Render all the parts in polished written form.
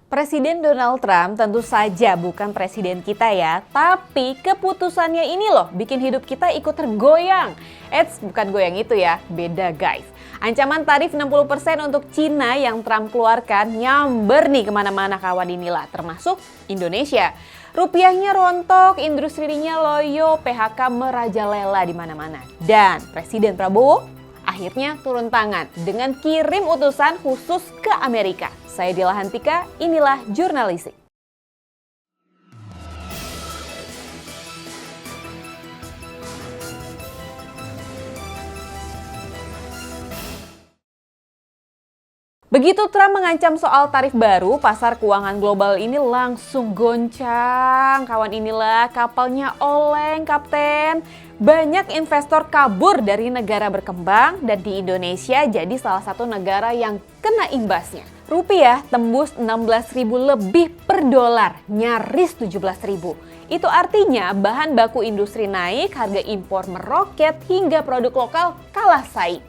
Presiden Donald Trump tentu saja bukan presiden kita ya, tapi keputusannya ini loh bikin hidup kita ikut tergoyang. Bukan goyang itu ya, beda guys. Ancaman tarif 60% untuk Cina yang Trump keluarkan nyamber nih kemana-mana kawan inilah, termasuk Indonesia. Rupiahnya rontok, industrinya loyo, PHK merajalela di mana-mana. Dan Presiden Prabowo akhirnya turun tangan dengan kirim utusan khusus ke Amerika. Saya Dila Hantika, inilah Jurnalistik. Begitu Trump mengancam soal tarif baru, pasar keuangan global ini langsung goncang. Kawan inilah kapalnya oleng, Kapten. Banyak investor kabur dari negara berkembang dan di Indonesia jadi salah satu negara yang kena imbasnya. Rupiah tembus 16.000 lebih per dolar, nyaris 17.000. Itu artinya bahan baku industri naik, harga impor meroket hingga produk lokal kalah saing.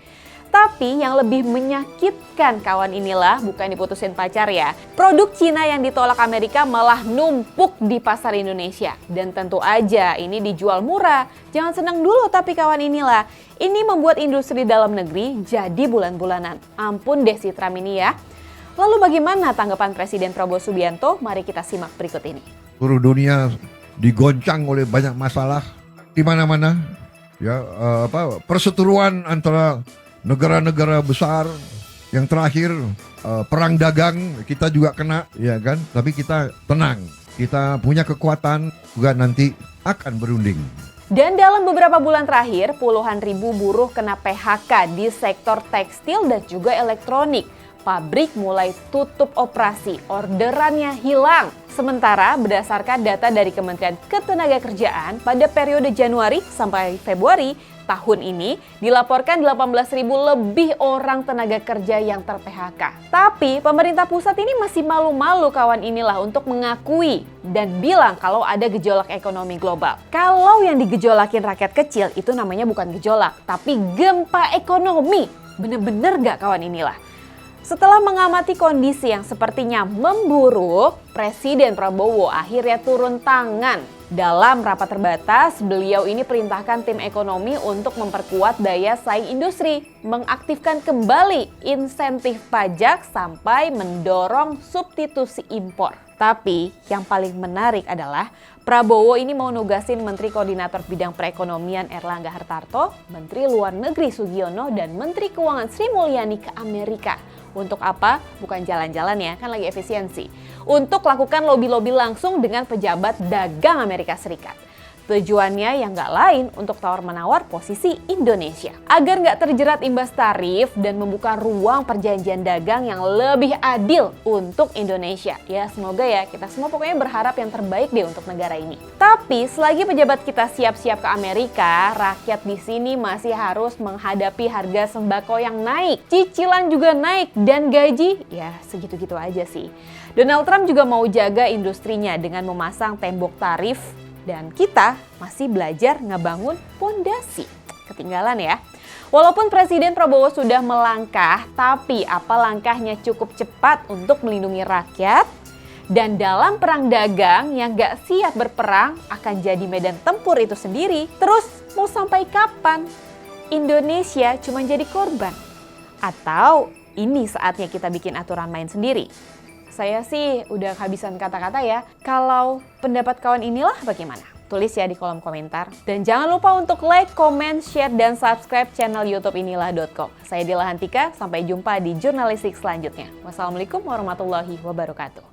Tapi yang lebih menyakitkan kawan inilah bukan diputusin pacar ya. Produk Cina yang ditolak Amerika malah numpuk di pasar Indonesia. Dan tentu aja ini dijual murah. Jangan senang dulu tapi kawan inilah. Ini membuat industri dalam negeri jadi bulan-bulanan. Ampun deh si Trump ini ya. Lalu bagaimana tanggapan Presiden Prabowo Subianto? Mari kita simak berikut ini. Seluruh dunia digoncang oleh banyak masalah di mana-mana. Ya, perseteruan antara negara-negara besar, yang terakhir perang dagang kita juga kena, ya kan? Tapi kita tenang, kita punya kekuatan juga nanti akan berunding. Dan dalam beberapa bulan terakhir, puluhan ribu buruh kena PHK di sektor tekstil dan juga elektronik. Pabrik mulai tutup operasi, orderannya hilang. Sementara berdasarkan data dari Kementerian Ketenagakerjaan pada periode Januari sampai Februari tahun ini dilaporkan 18.000 lebih orang tenaga kerja yang ter-PHK. Tapi pemerintah pusat ini masih malu-malu kawan inilah untuk mengakui dan bilang kalau ada gejolak ekonomi global. Kalau yang digejolakin rakyat kecil itu namanya bukan gejolak, tapi gempa ekonomi. Bener-bener gak kawan inilah? Setelah mengamati kondisi yang sepertinya memburuk, Presiden Prabowo akhirnya turun tangan. Dalam rapat terbatas, beliau ini perintahkan tim ekonomi untuk memperkuat daya saing industri, mengaktifkan kembali insentif pajak sampai mendorong substitusi impor. Tapi yang paling menarik adalah Prabowo ini mau nugasin Menteri Koordinator Bidang Perekonomian Erlangga Hartarto, Menteri Luar Negeri Sugiono, dan Menteri Keuangan Sri Mulyani ke Amerika. Untuk apa? Bukan jalan-jalan ya, kan lagi efisiensi. Untuk lakukan lobi-lobi langsung dengan pejabat dagang Amerika Serikat. Tujuannya yang gak lain untuk tawar-menawar posisi Indonesia. Agar gak terjerat imbas tarif dan membuka ruang perjanjian dagang yang lebih adil untuk Indonesia. Ya semoga ya, kita semua pokoknya berharap yang terbaik deh untuk negara ini. Tapi selagi pejabat kita siap-siap ke Amerika, rakyat di sini masih harus menghadapi harga sembako yang naik. Cicilan juga naik dan gaji ya segitu-gitu aja sih. Donald Trump juga mau jaga industrinya dengan memasang tembok tarif. Dan kita masih belajar ngebangun pondasi. Ketinggalan ya. Walaupun Presiden Prabowo sudah melangkah, tapi apa langkahnya cukup cepat untuk melindungi rakyat? Dan dalam perang dagang yang gak siap berperang akan jadi medan tempur itu sendiri. Terus mau sampai kapan Indonesia cuma jadi korban? Atau ini saatnya kita bikin aturan main sendiri? Saya sih udah kehabisan kata-kata ya. Kalau pendapat kawan inilah bagaimana? Tulis ya di kolom komentar. Dan jangan lupa untuk like, comment, share, dan subscribe channel YouTube inilah.com. Saya Dila Hantika, sampai jumpa di Jurnalistik selanjutnya. Wassalamualaikum warahmatullahi wabarakatuh.